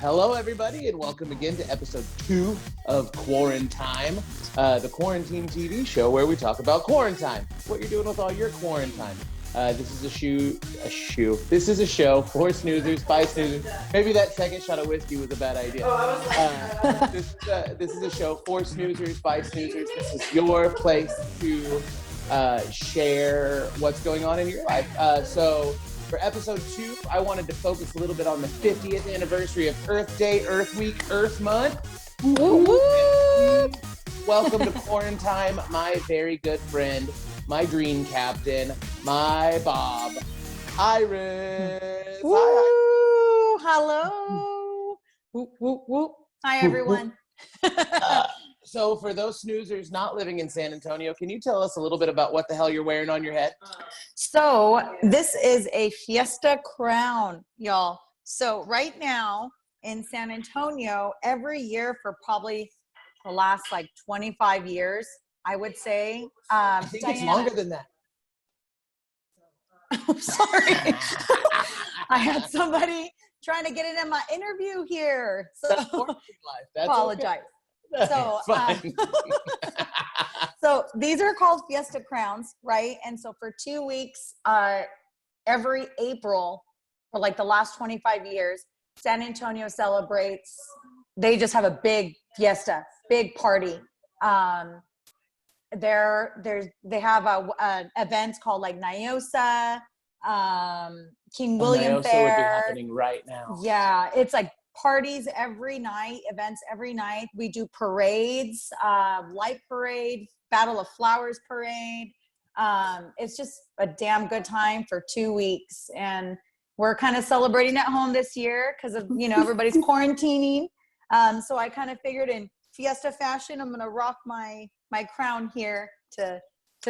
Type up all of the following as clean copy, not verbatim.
Hello, everybody, and welcome again to episode 2 of Quarantime, the quarantine TV show where we talk about quarantine, what you're doing with all your quarantine. This is a show for snoozers, by snoozers. Maybe that second shot of whiskey was a bad idea. This is a show for snoozers, by snoozers. This is your place to share what's going on in your life. So for episode 2, I wanted to focus a little bit on the 50th anniversary of Earth Day, Earth Week, Earth Month. Welcome to Quarantime, my very good friend, my dream captain, my Bob, Iris. Woo! Hi. Hello. Whoop, whoop, whoop. Hi, everyone. So for those snoozers not living in San Antonio, can you tell us a little bit about what the hell you're wearing on your head? So this is a Fiesta crown, y'all. So right now in San Antonio, every year for probably the last 25 years, I would say. I think it's longer than that. I'm sorry. I had somebody trying to get it in my interview here. So That's apologize. Okay. So, so these are called Fiesta crowns, right? And so for 2 weeks, every April for the last 25 years, San Antonio celebrates. They just have a big fiesta, big party. They have events called Nyosa, King William Nyosa Fair. would be happening right now. Yeah, it's parties every night, events every night. We do parades, light parade, Battle of Flowers parade. It's just a damn good time for 2 weeks. And we're kind of celebrating at home this year because of, everybody's quarantining. So I kind of figured in Fiesta fashion, I'm going to rock my crown here to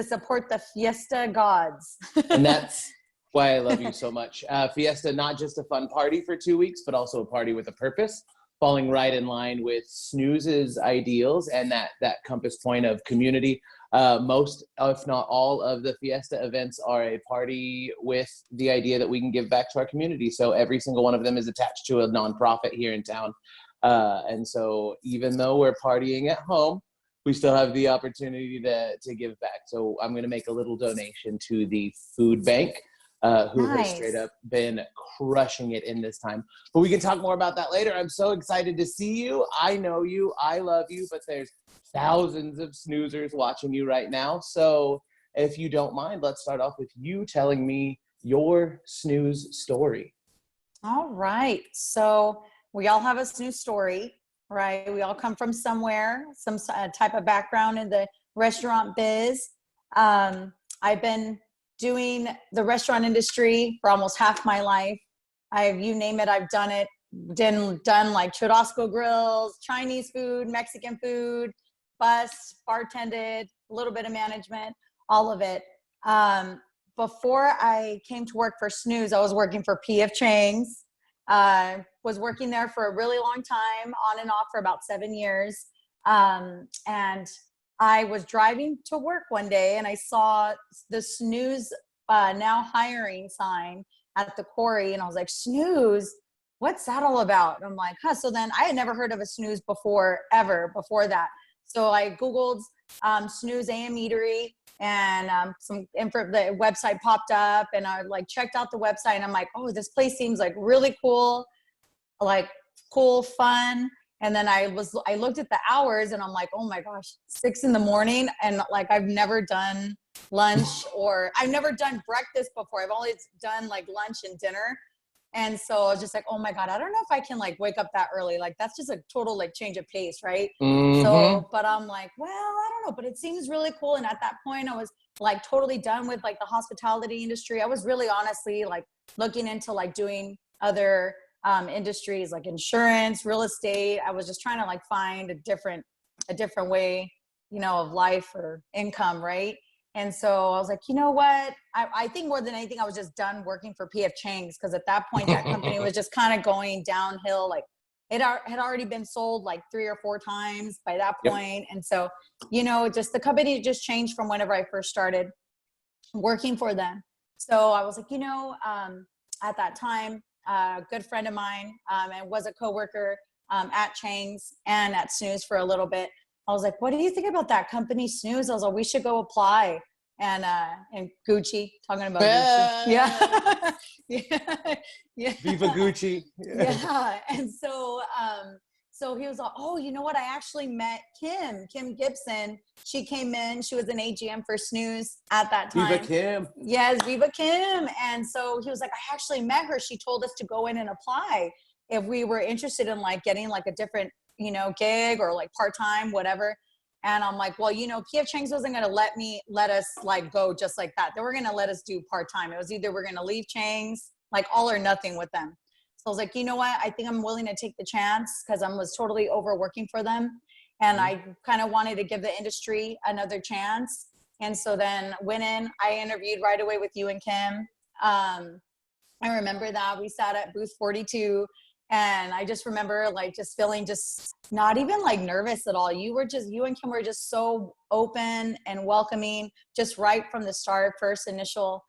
support the Fiesta gods. And that's why I love you so much. Fiesta, not just a fun party for 2 weeks, but also a party with a purpose, falling right in line with Snooze's ideals and that compass point of community. Most, if not all, of the Fiesta events are a party with the idea that we can give back to our community. So every single one of them is attached to a nonprofit here in town. And so even though we're partying at home, we still have the opportunity to give back. So I'm going to make a little donation to the food bank, who has straight up been crushing it in this time. But we can talk more about that later. I'm so excited to see you. I know you. I love you. But there's thousands of snoozers watching you right now. So if you don't mind, let's start off with you telling me your snooze story. All right. So we all have a snooze story, right? We all come from somewhere, some type of background in the restaurant biz. I've been doing the restaurant industry for almost half my life. You name it, I've done it. Done churrasco grills, Chinese food, Mexican food, bus, bartended, a little bit of management, all of it. Before I came to work for Snooze, I was working for P.F. Chang's. Was working there for a really long time, on and off for about 7 years. And I was driving to work one day and I saw the Snooze now hiring sign at the quarry. And I was like, Snooze, what's that all about? And I'm like, So then I had never heard of a Snooze before that. So I Googled Snooze AM Eatery and the website popped up and I checked out the website and I'm like, oh, this place seems really cool, fun. And then I looked at the hours and I'm like, oh my gosh, 6 a.m. And I've never done lunch or I've never done breakfast before. I've always done lunch and dinner. And so I was just like, oh my God, I don't know if I can wake up that early. That's just a total change of pace, right? Mm-hmm. So, but I'm like, well, I don't know, but it seems really cool. And at that point I was totally done with the hospitality industry. I was really honestly looking into doing other industries like insurance, real estate. I was just trying to find a different way, of life or income, right? And so I was like, you know what? I think more than anything, I was just done working for P.F. Chang's because at that point, that company was just kind of going downhill. It had already been sold 3 or 4 times by that point. Yep. And so, just the company just changed from whenever I first started working for them. So I was like, at that time, a good friend of mine, and was a coworker at Chang's and at Snooze for a little bit. I was like, what do you think about that company Snooze? I was like, we should go apply. And Gucci, talking about Gucci. Yeah. Yeah. Viva Gucci. Yeah. And so he was like, oh, you know what? I actually met Kim Gibson. She came in, she was an AGM for Snooze at that time. Viva Kim. Yes, Viva Kim. And so he was like, I actually met her. She told us to go in and apply if we were interested in like getting like a different, gig or like part-time, whatever. And I'm like, well, PF Chang's wasn't going to let us like go just like that. They were going to let us do part-time. It was either we're going to leave Chang's, like all or nothing with them. So I was like, you know what? I think I'm willing to take the chance because I was totally overworking for them. And I kind of wanted to give the industry another chance. And so then went in, I interviewed right away with you and Kim. I remember that we sat at booth 42. And I just remember like just feeling just not even like nervous at all. You and Kim were just so open and welcoming, just right from the start, first initial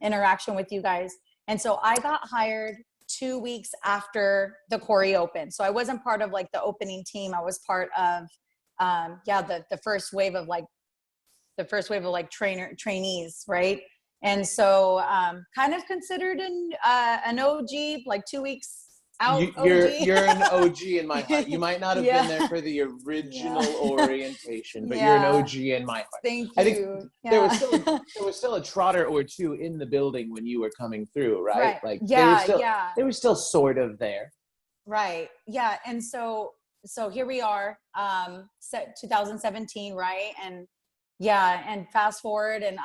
interaction with you guys. And so I got hired 2 weeks after the Quarry opened. So I wasn't part of like the opening team. I was part of, the first wave of trainees, right? And so kind of considered an OG, like 2 weeks out. You're an OG in my heart. You might not have been there for the original orientation, but you're an OG in my heart. Thank you. I think there was still a trotter or two in the building when you were coming through, right? Like they were still sort of there. Right. Yeah. And so here we are, 2017, right? And fast forward, and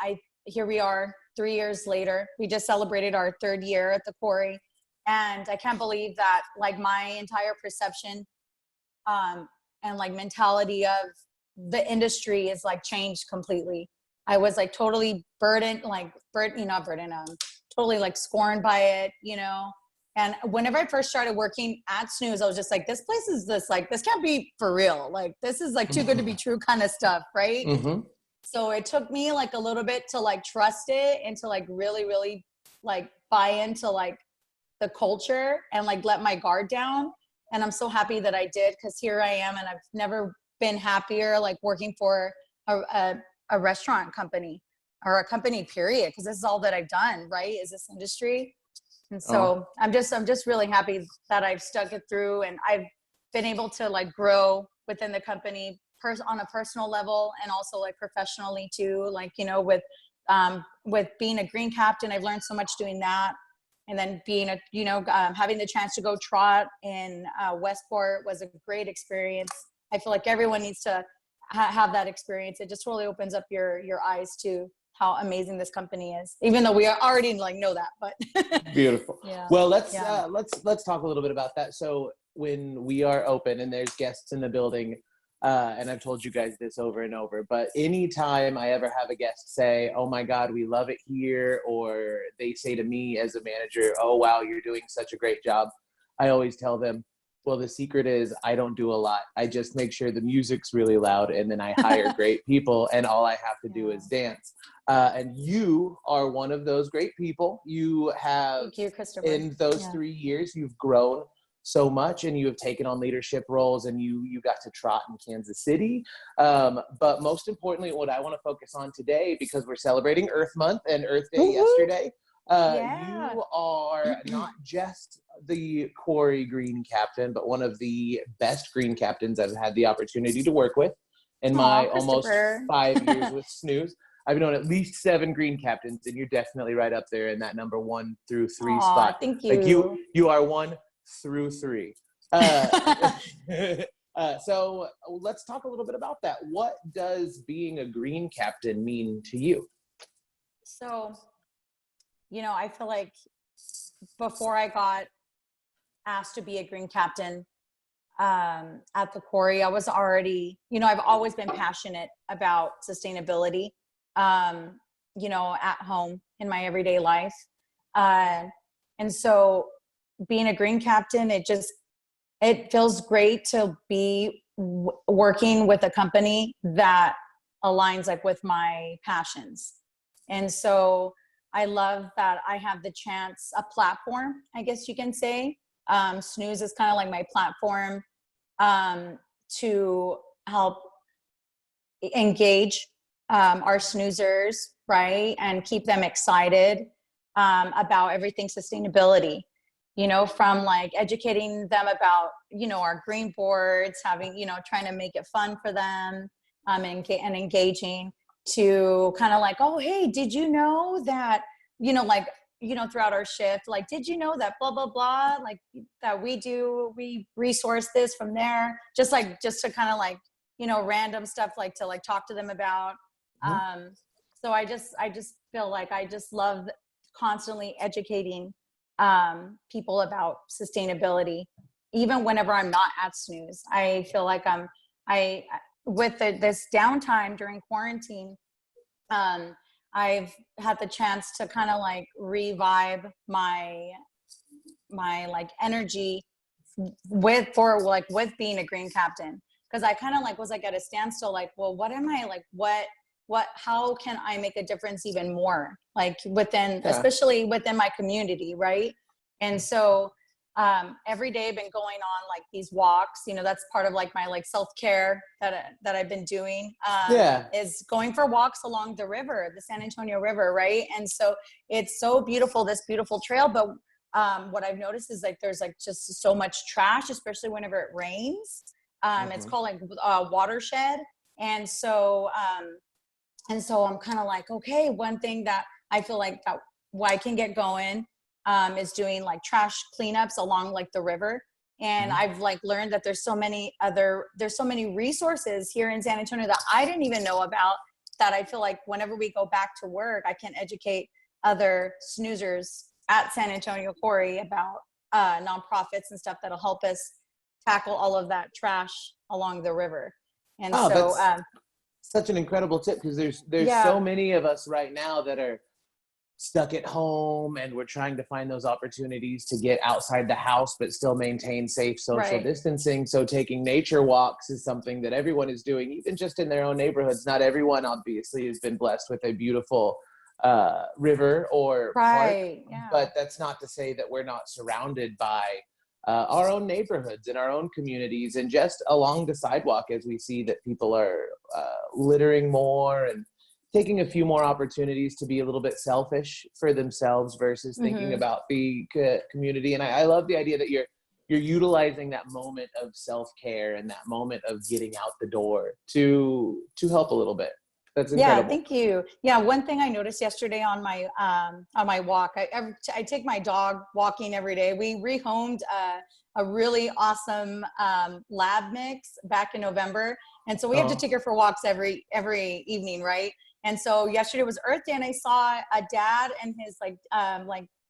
here we are 3 years later. We just celebrated our 3rd year at the Quarry. And I can't believe that like my entire perception and like mentality of the industry is like changed completely. I was like totally totally like scorned by it, And whenever I first started working at Snooze, I was just like, this place is this can't be for real. Like, this is like too good to be true kind of stuff, right? Mm-hmm. So it took me like a little bit to like trust it and to like really, really like buy into like the culture and like let my guard down. And I'm so happy that I did, because here I am, and I've never been happier like working for a restaurant company or a company period, because this is all that I've done, right, is this industry. And so I'm just really happy that I've stuck it through, and I've been able to like grow within the company on a personal level, and also like professionally too, like, with being a green captain. I've learned so much doing that. And then being having the chance to go trot in Westport was a great experience. I feel like everyone needs to have that experience. It just really opens up your eyes to how amazing this company is, even though we already like know that, but beautiful. Yeah. Well, let's talk a little bit about that. So when we are open and there's guests in the building, and I've told you guys this over and over, but anytime I ever have a guest say, oh my God, we love it here, or they say to me as a manager, oh wow, you're doing such a great job, I always tell them, well, the secret is I don't do a lot. I just make sure the music's really loud, and then I hire great people, and all I have to do is dance. And you are one of those great people. You have, thank you, Christopher. In those 3 years, you've grown so much, and you have taken on leadership roles, and you got to trot in Kansas City. But most importantly, what I want to focus on today, because we're celebrating Earth Month and Earth Day yesterday, you are not just the Quarry Green Captain, but one of the best green captains I've had the opportunity to work with in my almost 5 years with Snooze. I've known at least 7 green captains, and you're definitely right up there in that number 1 through 3 spot. Thank you. Like you are 1 through 3. So let's talk a little bit about that. What does being a green captain mean to you? So, I feel like before I got asked to be a green captain at the Quarry, I was already, I've always been passionate about sustainability, at home in my everyday life. And so being a green captain, it feels great to be working with a company that aligns like with my passions. And so I love that I have the chance, a platform, I guess you can say. Snooze is kind of like my platform to help engage our snoozers, right? And keep them excited about everything sustainability, you know, from like educating them about, you know, our green boards, having, you know, trying to make it fun for them and engaging, to kind of like, oh, hey, did you know that, you know, like, you know, throughout our shift, like, did you know that blah, blah, blah, like that we resource this from there, just to kind of like, you know, random stuff, like to like talk to them about. So I just feel like I just love constantly educating people about sustainability, even whenever I'm not at Snooze. I feel like I with this downtime during quarantine, I've had the chance to kind of like revive my like energy with being a green captain, because I kind of like was like at a standstill, like, well, what am I like, what how can I make a difference even more, like within, especially within my community, right? And so every day I've been going on like these walks, you know, that's part of like my like self-care that I've been doing, is going for walks along the river, the San Antonio River, right? And so it's so beautiful, this beautiful trail, but what I've noticed is like there's like just so much trash, especially whenever it rains. It's called like watershed. And so I'm kind of like, okay, one thing that I feel like that I can get going is doing like trash cleanups along like the river. And I've like learned that there's so many resources here in San Antonio that I didn't even know about, that I feel like whenever we go back to work, I can educate other snoozers at San Antonio Quarry about nonprofits and stuff that'll help us tackle all of that trash along the river. And that's such an incredible tip, because there's so many of us right now that are stuck at home, and we're trying to find those opportunities to get outside the house but still maintain safe social distancing. So taking nature walks is something that everyone is doing, even just in their own neighborhoods. Not everyone obviously has been blessed with a beautiful river or park, but that's not to say that we're not surrounded by our own neighborhoods and our own communities, and just along the sidewalk, as we see that people are littering more and taking a few more opportunities to be a little bit selfish for themselves versus thinking about the community. And I love the idea that you're utilizing that moment of self-care and that moment of getting out the door to help a little bit. That's incredible. Yeah, thank you. Yeah, one thing I noticed yesterday on my walk, I take my dog walking every day. We rehomed a really awesome lab mix back in November, and so we have to take her for walks every evening, right? And so yesterday was Earth Day, and I saw a dad and his like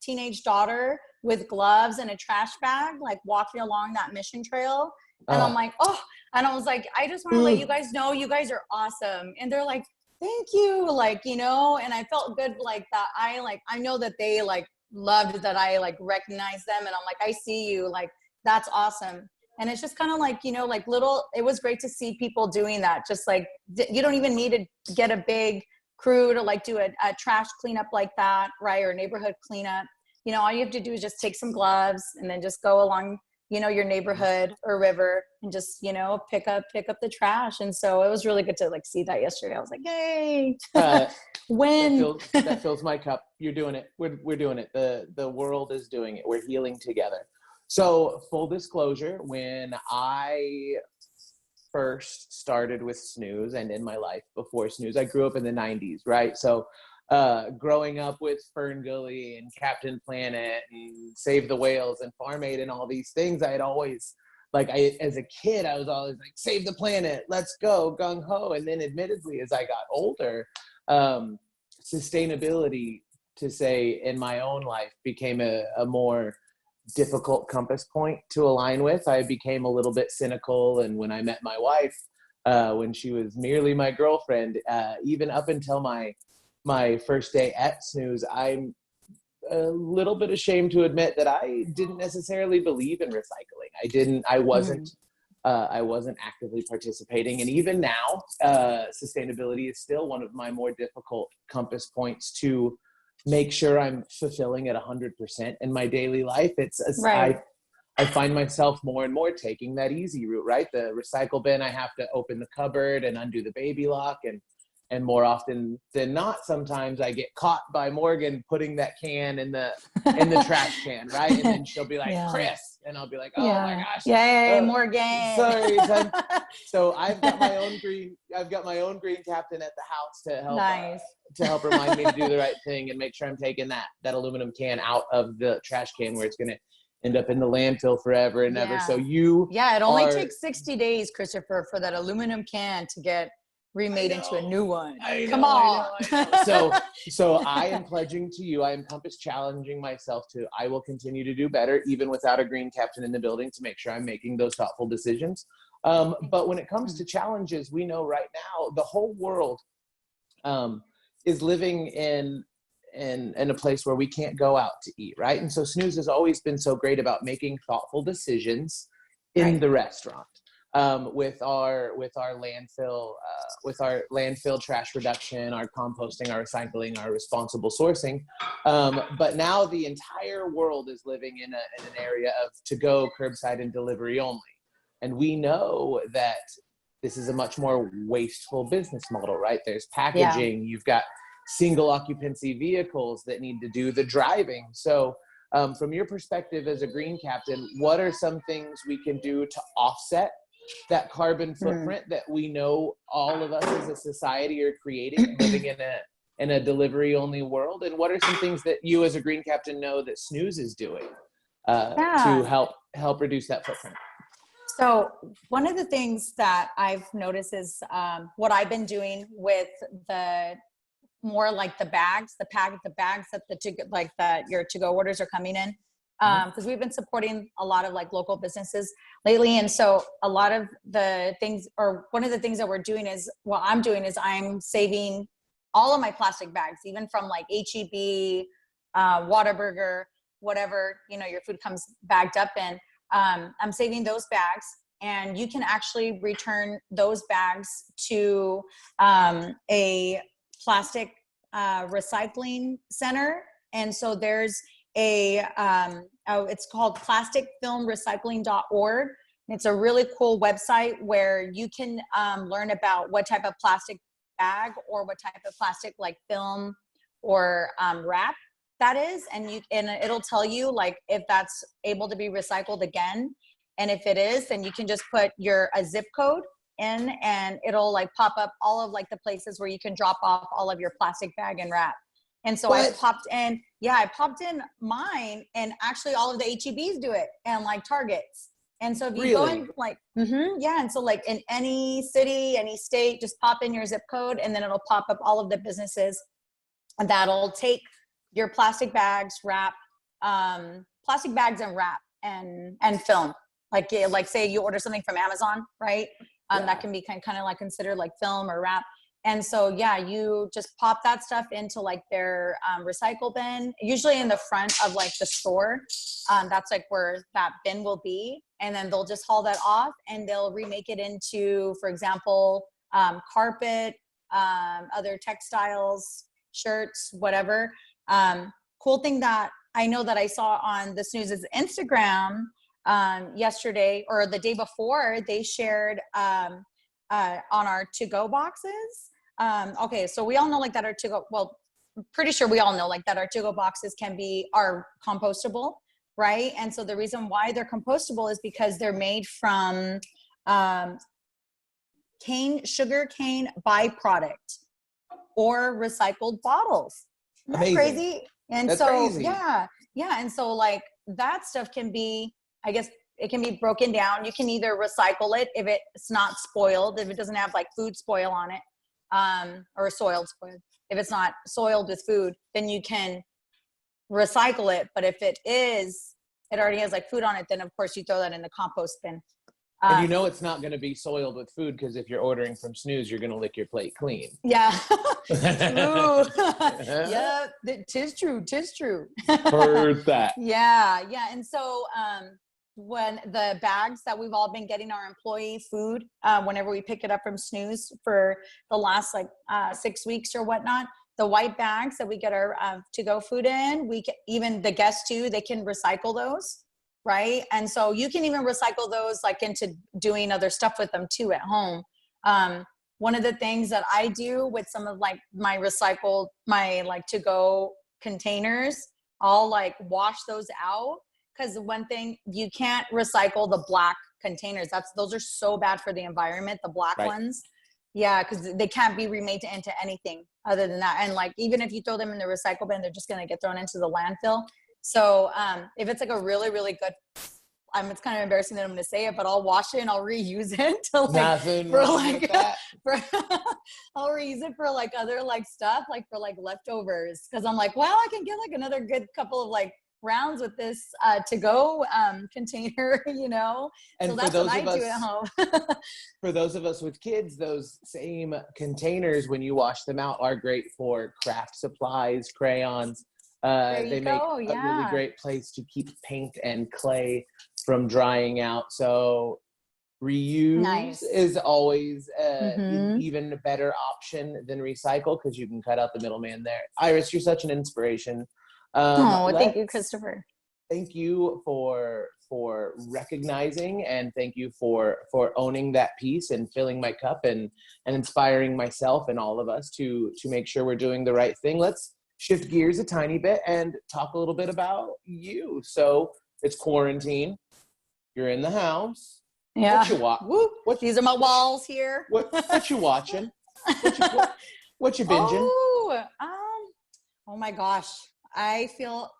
teenage daughter with gloves and a trash bag, like walking along that mission trail. And I'm like, oh, and I was like, I just want to let you guys know you guys are awesome. And they're like, thank you, like, you know. And I felt good, like that I know that they like loved that I like recognized them, and I'm like, I see you, like that's awesome. And it's just kind of like, you know, like it was great to see people doing that. Just like, you don't even need to get a big crew to like do a trash cleanup like that, right? Or neighborhood cleanup. You know, all you have to do is just take some gloves and then just go along, you know, your neighborhood or river and just, you know, pick up the trash. And so it was really good to like see that yesterday. I was like, yay, win. That fills my cup. You're doing it. We're doing it. The world is doing it. We're healing together. So full disclosure, when I first started with Snooze, and in my life before Snooze, I grew up in the 90s, right? So growing up with Fern Gully and Captain Planet and Save the Whales and Farm Aid and all these things, I had always, like, as a kid, I was always like, save the planet, let's go, gung ho. And then admittedly, as I got older, sustainability, to say, in my own life became a more difficult compass point to align with. I became a little bit cynical, and when I met my wife, when she was merely my girlfriend, even up until my first day at Snooze, I'm a little bit ashamed to admit that I didn't necessarily believe in recycling. I wasn't actively participating. And even now, sustainability is still one of my more difficult compass points to make sure I'm fulfilling at 100% in my daily life. Right. I find myself more and more taking that easy route, right? The recycle bin, I have to open the cupboard and undo the baby lock, and more often than not, sometimes I get caught by Morgan putting that can in the trash can, right? And then she'll be like, Yeah. Chris, and I'll be like, oh my Yeah. gosh, Yay, Morgan. sorry, son. So I've got my own green captain at the house Nice. to help remind me to do the right thing and make sure I'm taking that aluminum can out of the trash can where it's going to end up in the landfill forever and ever. So it only takes 60 days, Christopher, for that aluminum can to get remade into a new one. Come on. I know. So I am pledging to you, I am Compass challenging myself to, I will continue to do better, even without a green captain in the building, to make sure I'm making those thoughtful decisions. But when it comes to challenges, we know right now the whole world is living in a place where we can't go out to eat, right? And so Snooze has always been so great about making thoughtful decisions in the restaurant. With our landfill trash reduction, our composting, our recycling, our responsible sourcing. But now the entire world is living in an area of to-go, curbside, and delivery only. And we know that this is a much more wasteful business model, right? There's packaging, you've got single occupancy vehicles that need to do the driving. So from your perspective as a green captain, what are some things we can do to offset that carbon footprint that we know all of us as a society are creating, living in a delivery only world? And what are some things that you as a green captain know that Snooze is doing to help reduce that footprint? So one of the things that I've noticed is what I've been doing with the more like the bags that your to-go orders are coming in. Because we've been supporting a lot of like local businesses lately. And so a lot of the things, or one of the things that I'm saving all of my plastic bags, even from like H-E-B, Whataburger, whatever, your food comes bagged up in. I'm saving those bags, and you can actually return those bags to a plastic recycling center. And so there's it's called plasticfilmrecycling.org. It's a really cool website where you can learn about what type of plastic bag or what type of plastic like film or wrap that is, and it'll tell you like if that's able to be recycled again, and if it is, then you can just put a zip code in, and it'll like pop up all of like the places where you can drop off all of your plastic bag and wrap. And so I popped in mine, and actually all of the H-E-Bs do it, and like Targets. And so if you go in like, and so like in any city, any state, just pop in your zip code, and then it'll pop up all of the businesses that'll take your plastic bags, plastic bags and wrap and film. Like say you order something from Amazon, right? That can be kind of like considered like film or wrap. And so, you just pop that stuff into like their recycle bin, usually in the front of like the store. That's like where that bin will be. And then they'll just haul that off, and they'll remake it into, for example, carpet, other textiles, shirts, whatever. Cool thing that I know that I saw on the Snooze's Instagram yesterday or the day before, they shared on our to-go boxes. Okay, so we all know like that our to-go, well, I'm pretty sure we all know like that our to-go boxes are compostable, right? And so the reason why they're compostable is because they're made from sugar cane byproduct or recycled bottles. Isn't that crazy? And that's crazy. And so like that stuff can be, I guess it can be broken down. You can either recycle it if it's not spoiled, if it doesn't have like food spoil on it, or soiled. If it's not soiled with food, then you can recycle it. But if it already has like food on it, then of course you throw that in the compost bin. And it's not going to be soiled with food, because if you're ordering from Snooze, you're going to lick your plate clean. Yeah. True. Yeah, tis true. Heard that. Yeah. And so when the bags that we've all been getting our employee food, whenever we pick it up from Snooze for the last like 6 weeks or whatnot, the white bags that we get our to-go food in, even the guests too, they can recycle those, right? And so you can even recycle those like into doing other stuff with them too at home. One of the things that I do with some of like my like to-go containers, I'll like wash those out, because the one thing, you can't recycle the black containers. Those are so bad for the environment, the black ones. Yeah, because they can't be remade into anything other than that. And like, even if you throw them in the recycle bin, they're just going to get thrown into the landfill. So if it's like a really, really good, it's kind of embarrassing that I'm going to say it, but I'll wash it and I'll reuse it to like, Nothing wrong with that. I'll reuse it for like other like stuff, like for like leftovers. Cause I'm like, well, I can get like another good couple of like rounds with this to-go container, you know? And so that's what I do at home. For those of us with kids, those same containers, when you wash them out, are great for craft supplies, crayons. They make a really great place to keep paint and clay from drying out. So reuse is always an even better option than recycle, because you can cut out the middleman there. Iris, you're such an inspiration. Thank you, Christopher. Thank you for recognizing, and thank you for owning that piece and filling my cup and inspiring myself and all of us to make sure we're doing the right thing. Let's shift gears a tiny bit and talk a little bit about you. So it's quarantine. You're in the house. Yeah. These are my walls here. What you watching? What you binging? Oh my gosh. I feel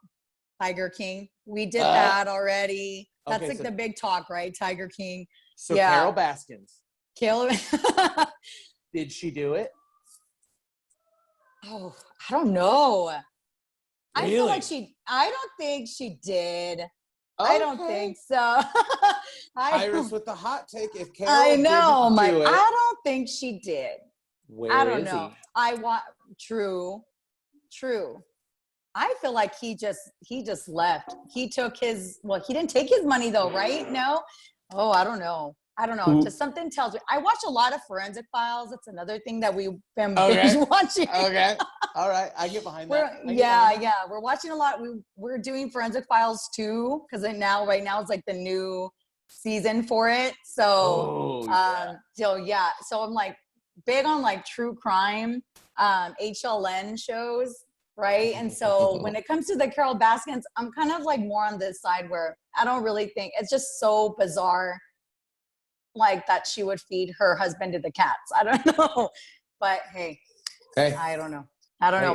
Tiger King. We did that already. That's the big talk, right? Tiger King. So Carol Baskins. Did she do it? Oh, I don't know. Really? I feel like I don't think she did. Okay. I don't think so. Iris with the hot take. If Carol didn't do it, I don't think she did. I don't know. True. I feel like he just left. He took he didn't take his money though, right? No? Oh, I don't know. Just something tells me. I watch a lot of Forensic Files. That's another thing that we've been binge watching. Okay. All right. I get behind that. Yeah. We're watching a lot. We're doing Forensic Files too, because right now it's like the new season for it. So, so I'm like big on like true crime, HLN shows. Right. And so when it comes to the Carol Baskins, I'm kind of like more on this side where I don't really think it's just so bizarre, like that she would feed her husband to the cats. I don't know. But hey. I don't know.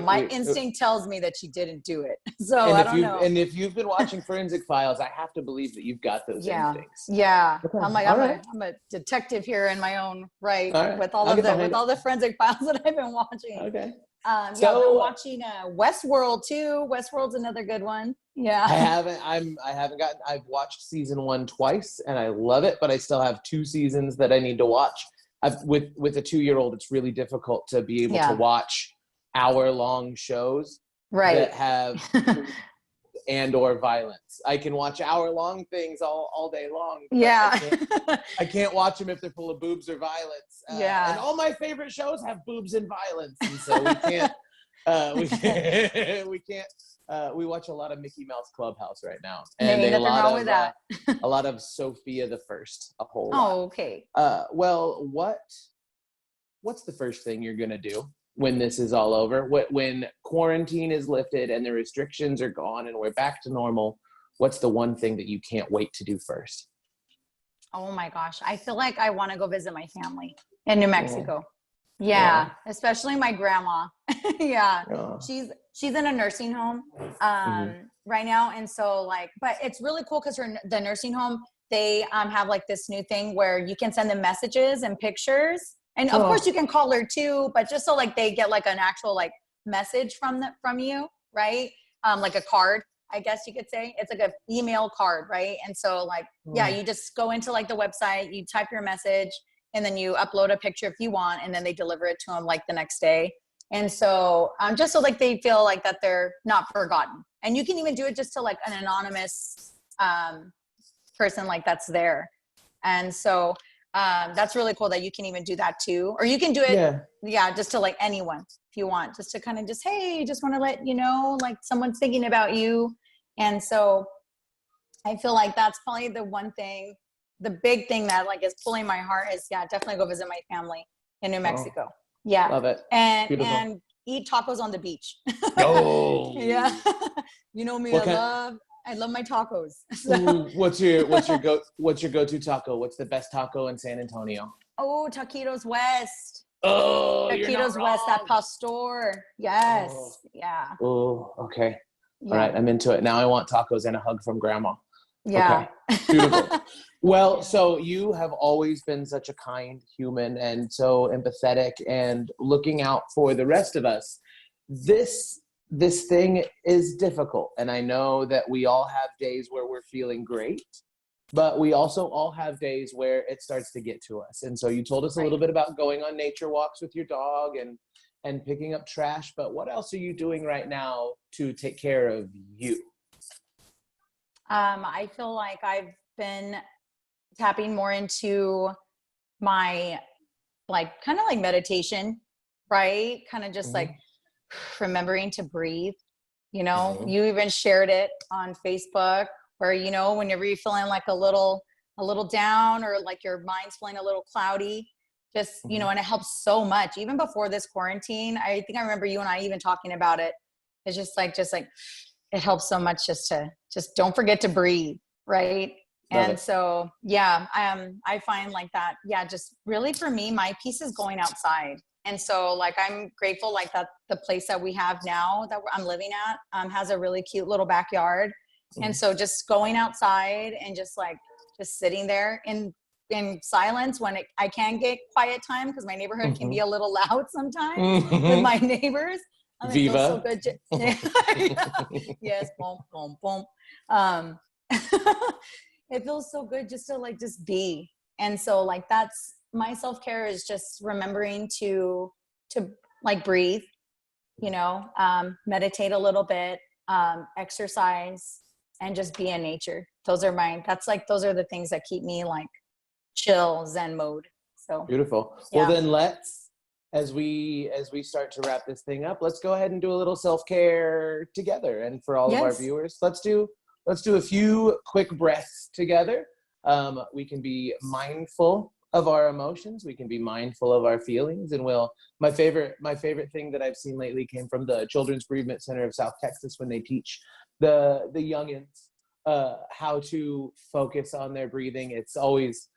My instinct tells me that she didn't do it. So I don't know. And if you've been watching Forensic Files, I have to believe that you've got those instincts. Yeah. Okay. I'm like, I'm a detective here in my own right, with all the Forensic Files that I've been watching. Okay. So we're watching Westworld too. Westworld's another good one. Yeah. I've watched season 1 twice and I love it, but I still have 2 seasons that I need to watch. With a 2-year-old, it's really difficult to be able to watch hour-long shows that have and or violence. I can watch hour-long things all day long. Yeah. I can't watch them if they're full of boobs or violence. And all my favorite shows have boobs and violence, and so we can't. We watch a lot of Mickey Mouse Clubhouse right now, and nothing wrong with that. A lot of Sophia the First, a whole lot. Oh, okay. Well, what's the first thing you're gonna do when this is all over? When quarantine is lifted and the restrictions are gone and we're back to normal, what's the one thing that you can't wait to do first? Oh my gosh. I feel like I want to go visit my family in New Mexico. Yeah. Especially my grandma. She's in a nursing home right now. And so but it's really cool because the nursing home, they have like this new thing where you can send them messages and pictures. And of course you can call her too, but just so like they get like an actual like message from you, right? Like a card, I guess you could say. It's like an email card, right? And so you just go into like the website, you type your message, and then you upload a picture if you want, and then they deliver it to them like the next day. And so just so like they feel like that they're not forgotten. And you can even do it just to like an anonymous person like that's there. And so That's really cool that you can even do that too. Or you can do it, just to like anyone if you want, just to kind of just, hey, just want to let you know, like someone's thinking about you. And so I feel like that's probably the one thing, the big thing that like is pulling my heart is definitely go visit my family in New Mexico. Yeah. Love it. And Beautiful. and eat tacos on the beach. Oh. Yeah. You know me, I love my tacos. So. Ooh, what's your go-to taco? What's the best taco in San Antonio? Oh, Taquitos West. Oh, Taquitos West, that pastor. Yes. Oh. Yeah. Oh, okay. Yeah. All right, I'm into it. Now I want tacos and a hug from grandma. Yeah. Okay. Beautiful. Well, so you have always been such a kind human and so empathetic and looking out for the rest of us. This thing is difficult. And I know that we all have days where we're feeling great, but we also all have days where it starts to get to us. And so you told us a little bit about going on nature walks with your dog and picking up trash, but what else are you doing right now to take care of you? I feel like I've been tapping more into my like kind of like meditation, right? Kind of just like remembering to breathe. You know, you even shared it on Facebook where, you know, whenever you're feeling like a little down or like your mind's feeling a little cloudy, just, you know, and it helps so much. Even before this quarantine, I think I remember you and I even talking about it. It's just like it helps so much just don't forget to breathe. Right. Love and it. so, I find like that. Yeah. Just really for me, my piece is going outside. And so like, I'm grateful like that the place that we have now that I'm living at has a really cute little backyard. And so just going outside and just sitting there in silence when I can get quiet time because my neighborhood can be a little loud sometimes with my neighbors. It feels so good. Yes, boom, boom, boom. It feels so good just to just be. And so like that's my self-care is just remembering to like breathe, you know, meditate a little bit, exercise, and just be in nature. Those are the things that keep me like chill Zen mode. So beautiful. Well, then let's, as we start to wrap this thing up, let's go ahead and do a little self-care together. And for all of our viewers, let's do a few quick breaths together. We can be mindful of our emotions. We can be mindful of our feelings. And my favorite thing that I've seen lately came from the Children's Bereavement Center of South Texas when they teach the youngins how to focus on their breathing. It's always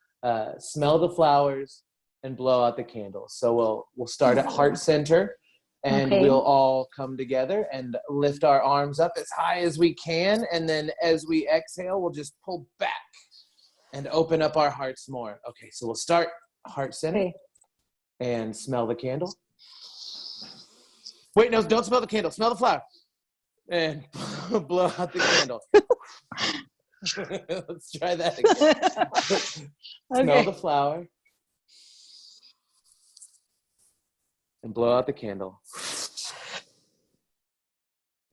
smell the flowers and blow out the candles. So we'll start at heart center, and we'll all come together and lift our arms up as high as we can. And then as we exhale, we'll just pull back and open up our hearts more. Okay, so we'll start heart center and smell the candle. Wait, no, don't smell the candle. Smell the flower. And blow out the candle. Let's try that again. Smell the flower. And blow out the candle.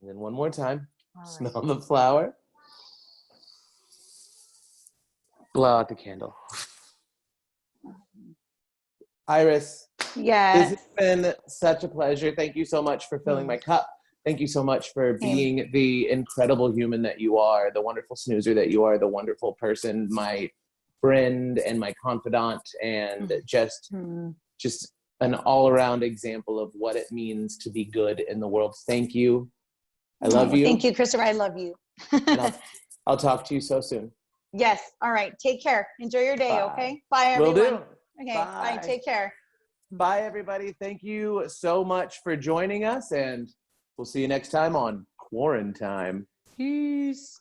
And then one more time. Smell the flower. Blow out the candle. Iris. Yes. This has been such a pleasure. Thank you so much for filling my cup. Thank you so much for being the incredible human that you are, the wonderful snoozer that you are, the wonderful person, my friend and my confidant, and just an all-around example of what it means to be good in the world. Thank you. I love you. Thank you, Christopher. I love you. And I'll talk to you so soon. Yes. All right. Take care. Enjoy your day. Bye. Okay. Bye, everyone. Will do. Okay. Bye. Take care. Bye, everybody. Thank you so much for joining us, and we'll see you next time on Quarantime. Peace.